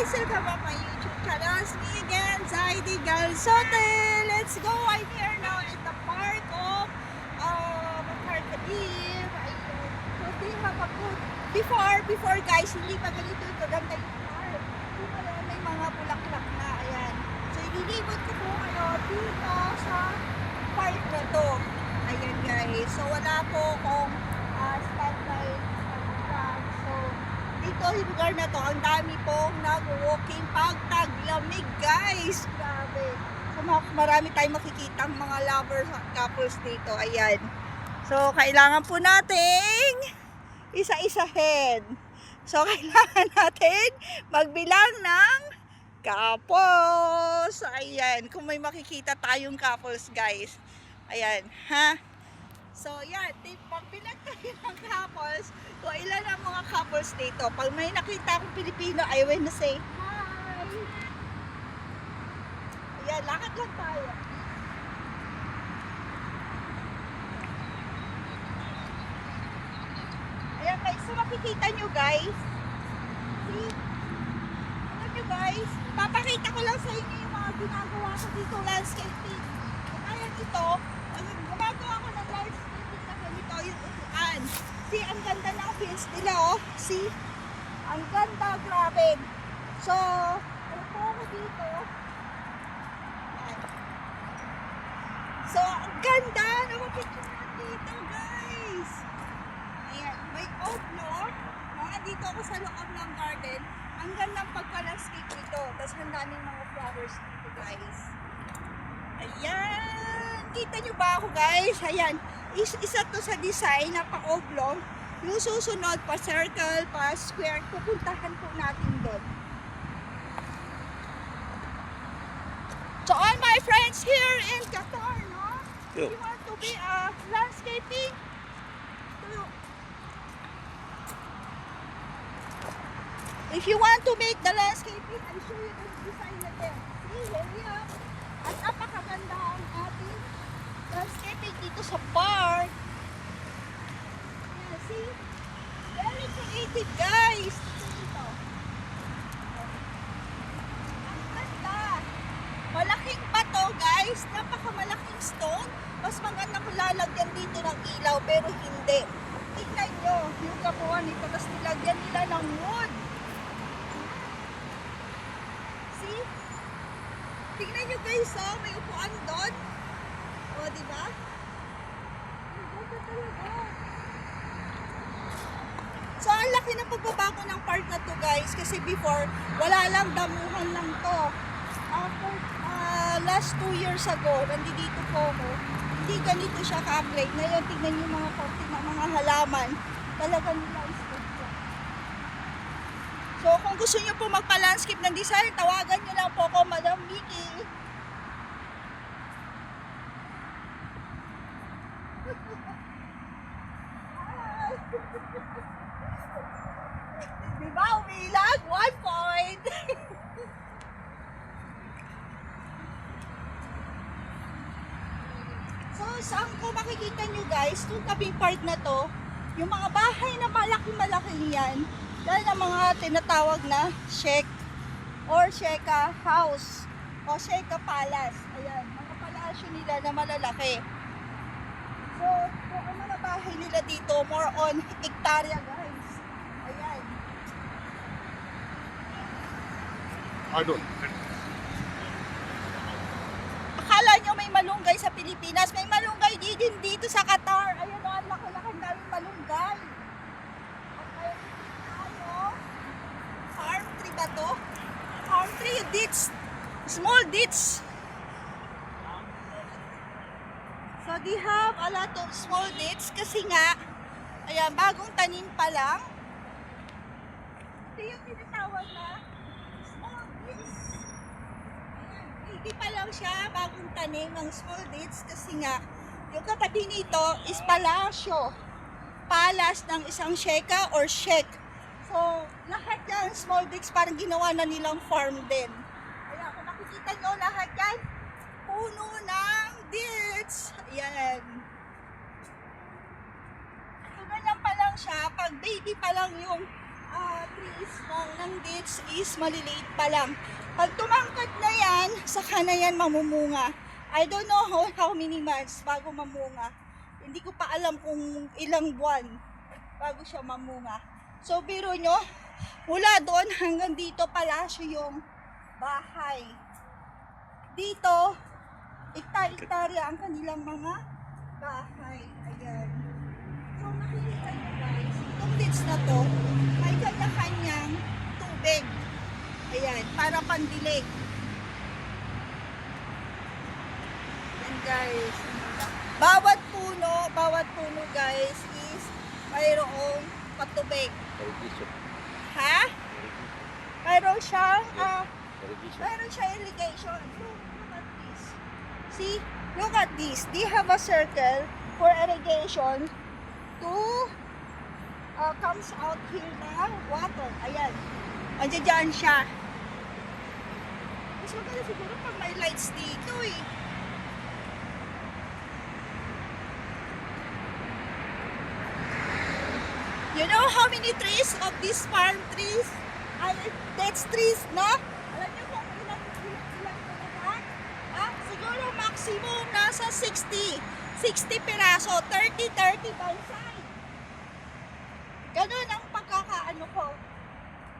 guys! Welcome back my YouTube channel. It's me again, Zaidi Galsote. Let's go! I'm here now at the park of Makarkadim. So they have a good... Before guys, hindi pa ganito ito. Ganda yung park. Yung ngayon may mga bulaklak na. Ayan. So ililibot ko po kayo dito sa park na to. Ayan guys. So wala po akong spotlight. So dito yung lugar na to, ang dami pong nag-walking pagtaglamig guys. Grabe. So marami tayong makikitang mga lovers at couples dito. Ayan. So kailangan po nating isa-isahin. So kailangan natin magbilang ng couples. Ayan. Kung may makikita tayong couples guys. Ayan. Ha? So yan. Pagbilang tayo ng couples, kung ilan ang mga couples dito. Pag may nakita akong Pilipino, I will say, hi! Ayan, lakad lang tayo. Ayan guys, so makikita nyo guys. See? Alam nyo guys, papakita ko lang sa inyo yung mga ginagawa ko dito, landscaping. Ayan ito, gumagawa ko ng landscaping na ganito, yung upuan. See, ang ganda ng fence nila, oh. See? Ang ganda, grabe. So, upo ko dito. Ayan. So, ang ganda. Napapicturean dito, guys. Ayan, may oblong. Dito ako sa loob ng garden. Ang gandang pagpa-landscape dito. Tapos ang daming mga flowers dito, guys. Ayan. Kita nyo ba ako, guys? Ayan. Isa to sa design na pa-oblong. Yung susunod pa circle, pa square, pupuntahan po natin doon. So all my friends here in Qatar, no? If you want to be a landscaping, if you want to make the landscaping, I'll show you the design again. See, here we are. At napakaganda ang ating landscaping dito sa park. Yeah, see? Very creative, guys. Dito. Ang ganda. Malaking bato, guys. Napakamalaking stone. Mas maganda kung lalagyan dito ng ilaw, pero hindi. Tingnan nyo yung kabuuan nito. Tapos nilagyan nila ng wood. See? Tingnan nyo guys, oh, may upuan doon. O, diba? So, ang laki ng pagbabago ng park na to guys. Kasi before, wala lang, damuhan lang to. Last 2 years ago, nandito po ako, hindi ganito siya ka-upgrade. Ngayon, tingnan nyo mga konti na mga halaman. Talaga nila is-stop ko. So, kung gusto nyo po magpa-landscape ng design, tawagan nyo lang po ako, Madam Vicky. Diba, umilag? 1 point. So, saan ko makikita nyo guys, itong tabing park na to, yung mga bahay na malaki-malaki yan, dahil ang mga tinatawag na Sheikh or Sheikha House o Sheikha Palace. Ayan, mga palasyo nila na malalaki. So, ang mga bahay nila dito, more on hektarya guys. Ayan. Akala nyo may malunggay sa Pilipinas, may malunggay din dito sa Qatar. Ayan o, ang laki-laki daming malunggay. At ayun tayo, farm tree ba to? Farm tree, ditch, small ditch. So they have a lot of small ditch kasi nga, ayan, bagong tanim pa lang. Ito yung tinatawag na small ditch. Hindi pa lang siya bagong tanim ng small dates kasi nga yung katabi nito is palasyo. Palas ng isang sheikha or sheikh. So, lahat yan small dates parang ginawa na nilang farm din. Kaya kung nakikita nyo lahat yan, puno ng dates. Ayan. So, ganyan pa lang siya. Pag baby pa lang yung trees ng dates is maliliit pa lang. Pag tumangkad na yan, saka na yan mamumunga. I don't know how many months bago mamunga. Hindi ko pa alam kung ilang buwan bago siya mamunga. So biro nyo, mula doon hanggang dito palasyo yung bahay. Dito, ikta-iktarya ang kanilang mga bahay. Ayan. So makikita nyo guys, itong dates na to, may kanya-kanyang tubig. Ayan, para pandilig. Ayan guys. Bawat puno guys is mayroong patubig. Ha? Mayroon siyang irrigation. Look at this. See? Look at this. They have a circle for irrigation to comes out here na water. Ayan. Andiyan dyan siya. Mas maganda siguro pag may lights dito eh. You know how many trees of these palm trees? Dates trees, no? Alam niyo kung ilang talaga? Siguro maximum nasa 60 piraso, 30 by side. Ganun ang pagkakaano ko.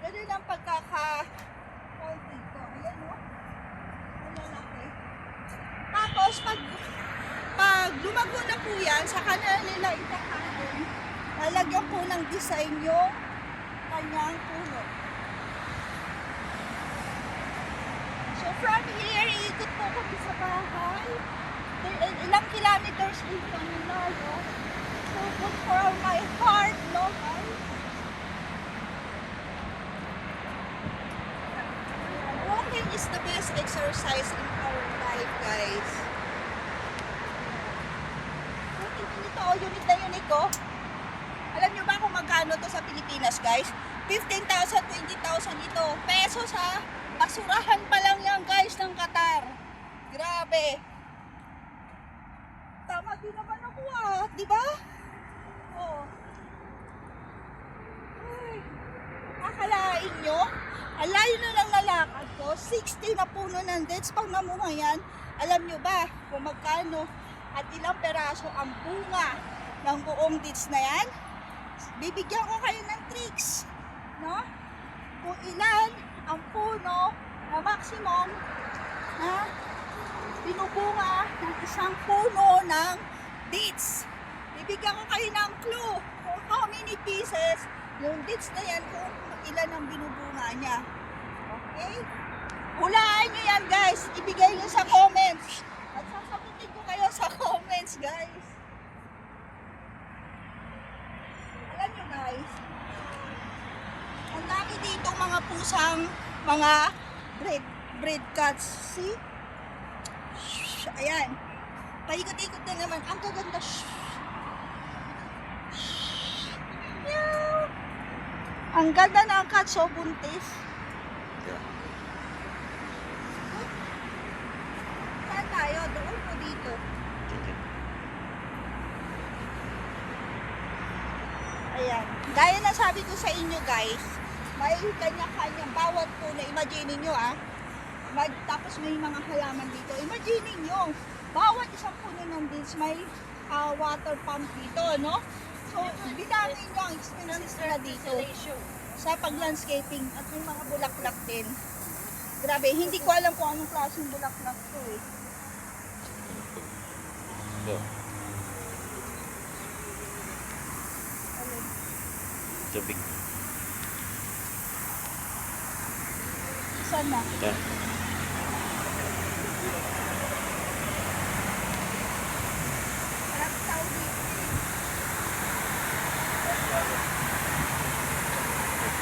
Ganun ang pagkaka-hold dito. Ayan, no? Ang lalaki. Tapos, pag lumago na po yan, sa kanila nila itakain, lalagyan po ng design yung kanyang puno. So from here, iikot po kami sa bahay. Ilang kilometers din kami na, no? So good for my heart, no guys? Walking is the best exercise in our life, guys. Ito, unit na unit ko. Alam nyo ba kung magkano to sa Pilipinas, guys? 15,000, 20,000 ito. Peso sa basurahan pa lang yan, guys, ng Qatar. Grabe. Tama din naman ako, di ba? Oh. Ay. Akalain nyo? Alayo na lang nalakad ko. 60 na puno ng dates. Pag namunga yan, alam nyo ba kung magkano at ilang peraso ang bunga ng buong dates na yan? Bibigyan ko kayo ng tricks, no? Kung ilan ang puno na maximum na binubunga ng isang puno ng dates. Bibigyan ko kayo ng clue kung how many pieces yung dates na yan, kung ilan ang binubunga niya. Okay? Hulaan nyo yan, guys. Ibigay nyo sa comments. At sasagutin ko kayo sa comments, guys. Guys, ang dami dito mga pusang mga breed cats. See? Shhh, ayan. Paikot-ikot na naman. Ang gaganda. Shhh. Shhh. Meow. Ang ganda ng cat. So buntis. Saan tayo? Doon o dito? Ayan. Gaya na sabi ko sa inyo guys, may kanya-kanya bawat puno. Imagine nyo tapos may mga halaman dito. Imagine nyo, bawat isang puno ng dates may water pump dito, no? So, bilangin nyo ang expenses na dito sa pag-landscaping at may mga bulaklak din. Grabe, hindi ko alam kung anong klaseng bulaklak to eh. Tubig. Saan na? Ito. Parang tao dito.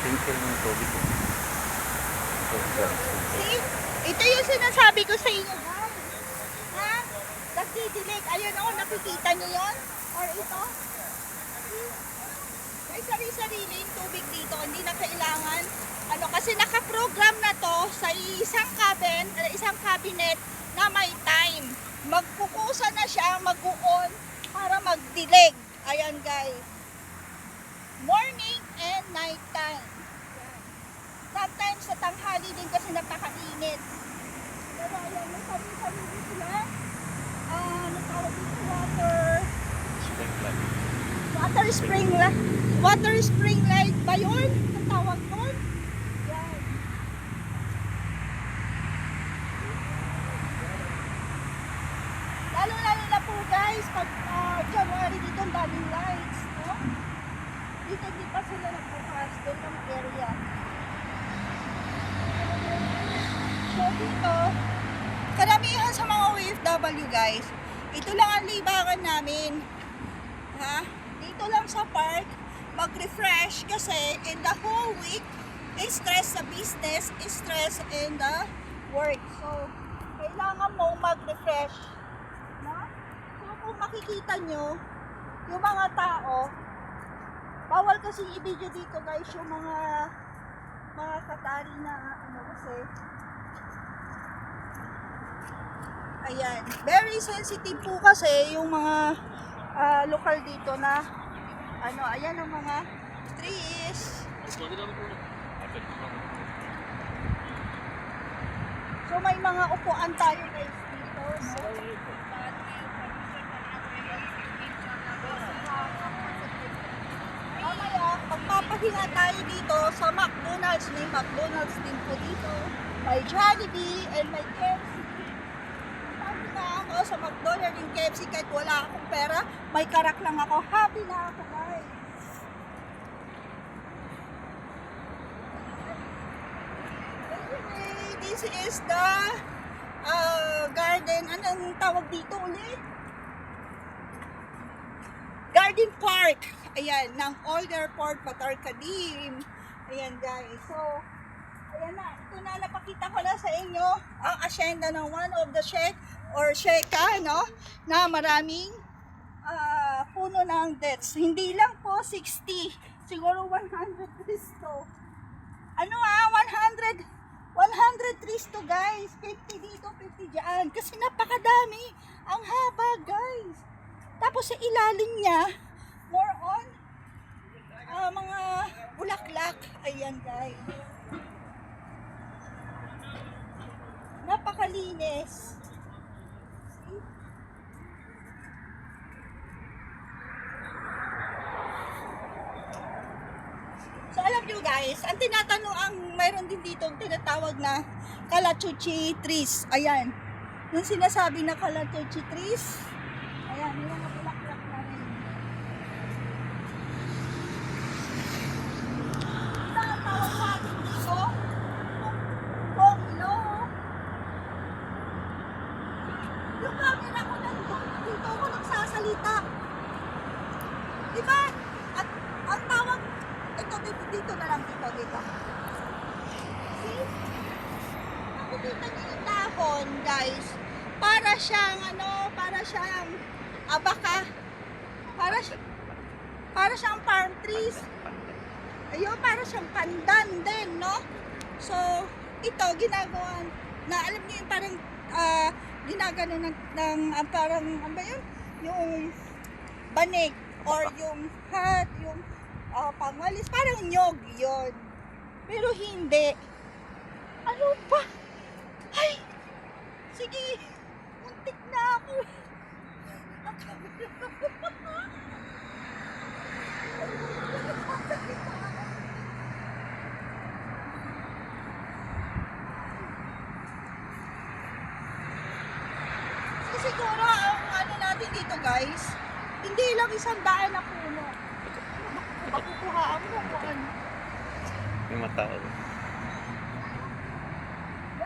Tinkle ng tubig. See? Ito yung sinasabi ko sa inyo, guys. Ha? Nagdidilig. Ayun o, nakikita nyo yun? Or ito? See? May sari-sariling tubig dito. Hindi na kailangan. Kasi nakaprogram na to sa isang cabinet na may time. Magkukusa na siya, mag-on para magdilig. Ayan guys. Morning and night time. sometimes sa tanghali din kasi napakainit. Pero ayan, may sarili sila. Ano tawag dito? Water spring light ba yun? Ang tawag nun? Yan. Lalo-lalo na po guys, pag January dito ang daming lights, no? Dito di pa sila nagbukas, doon ang area. So dito, karamihan sa mga OFW guys, ito lang ang libangan namin. Ha? Dito lang sa park, mag-refresh kasi in the whole week, stress sa business, stress in the work. So, kailangan mo mag-refresh. No? So, kung makikita nyo, yung mga tao, bawal kasi i-video dito guys, yung mga katari na ano kasi, ayan, very sensitive po kasi yung mga lokal dito na ano, ayan ang mga trees. So may mga upuan tayo guys dito. So, mamaya, magpapahinga tayo dito sa McDonald's. May McDonald's din po dito. May Jollibee and may KFC. Papahinga ako sa McDonald's and KFC kahit wala akong pera. May karak lang ako. Happy na ako guys. Anyway, this is the garden. Anong tawag dito ulit? Garden Park. Ayan, ng Older Port Patarkadim. Ayan guys. So, ayan na. Ito na, napakita ko na sa inyo ang asyenda ng one of the sheikh or sheikha, no? Na maraming puno ng dates. Hindi lang po 60. Siguro 100 trees to. Ano 100 trees to guys. 50 dito, 50 dyan. Kasi napakadami. Ang haba guys. Tapos sa ilalim niya, more on mga bulaklak. Ayan guys. Napakalinis. See? So alam nyo guys, ang tinatanong, ang mayroon din dito ang tinatawag na Kalachuchi trees. Ayan. Yung sinasabi na Kalachuchi trees. Ayan, yung mga bulaklak na rin. Ito ang tawag sa atin dito. Pomelo. Yung camera ko nandun, dito ako nagsasalita. Diba? At ang tawag, ito dito na lang, dito. See? Nakikita niyo yung dahon, guys. Para siyang abaka. Para siyang palm trees. Ayun, para siyang pandan din, no? So, ito ginagawa na, alam niyo yung parang ginagano ng parang ano ba yun? Yung banig or yung hat, yung pangwalis, parang nyog yun. Pero hindi. Ano ba? Ay! Sige! Muntik na ako. So siguro ang ano natin dito guys, hindi lang 100 na puno. Makukuhaan mo kung ano. May matao.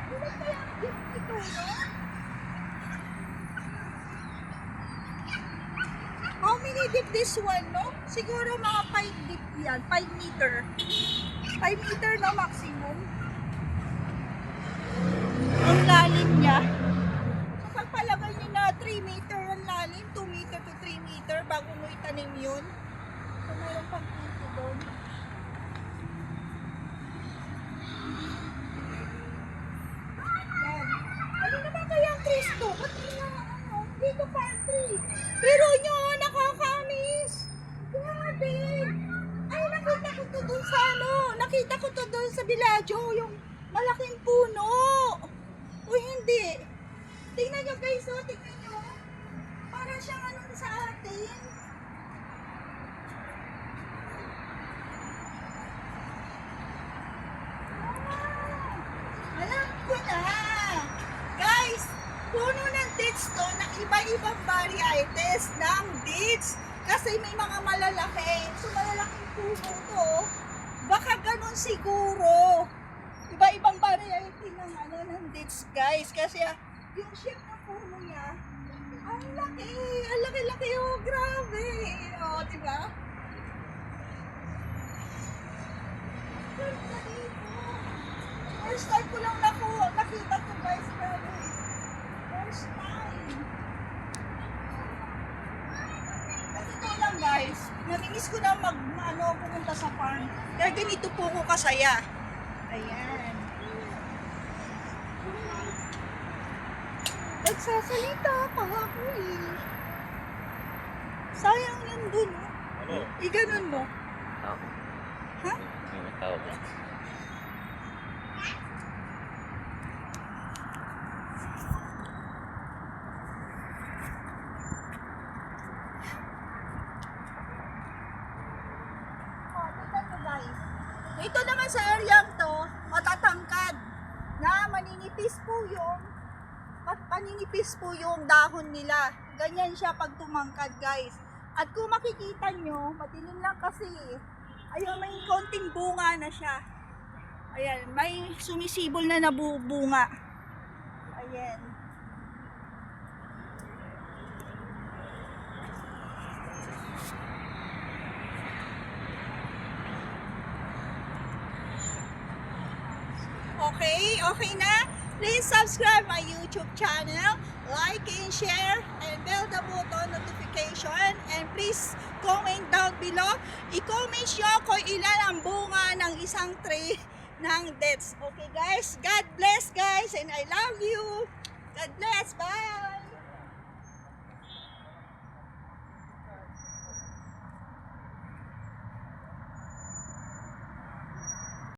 Ilan kaya ang gift ito, no? How many deep this one, no? Siguro mga 5 deep yan. 5 meter. 5 meter na maximum. Ang lalim niya. So pagpalagay niyo na 3 meter ang lalim, 2 meter to 3 meter bago mo itanim yun. So mayroon pang puso doon. Yan. Ano naman kaya ang trees to? Ba't dito part 3? Pero nyo, nakakamis. Grabe. Ay, nakita ko to dun sa Diladyo, yung malaking puno. O hindi. Tingnan nyo guys, oh, tingnan nyo. Para siyang ano sa atin. Alam ko na. Guys, puno ng dates to na iba-ibang varieties ng dates. Kasi may mga malalaki. So malalaking puno to. Baka ganun siguro. Iba-ibang variety ng ano ng dates, guys. Kasi yung shape ng puno niya, ang laki. Ang laki-laki. Oh, grabe. Oh, diba? Ganda dito. First time ko lang nakita to, guys. Grabe. First time. Kasi ito lang, guys. Namimiss ko na pumunta sa farm. Kaya ganito po ko kasaya. Ayan. Nagsasalita pa ako eh. Sayang yun dun. Ano? Iganon mo. Tao. Ha? Yung tao ba? Oh, tignan nyo guys. Dito naman sa area to, matatangkad na paninipis po yung dahon nila. Ganyan siya pag tumangkad guys. At kung makikita nyo, madilim lang kasi. Ayun, may konting bunga na siya. Ayan, may sumisibol na nabubunga. Ayan. Okay na? Please subscribe my YouTube channel, like and share, and bell the button notification, and please comment down below. I-comment nyo kung ilan ang bunga ng isang tree ng dates. Okay guys? God bless guys, and I love you. God bless. Bye!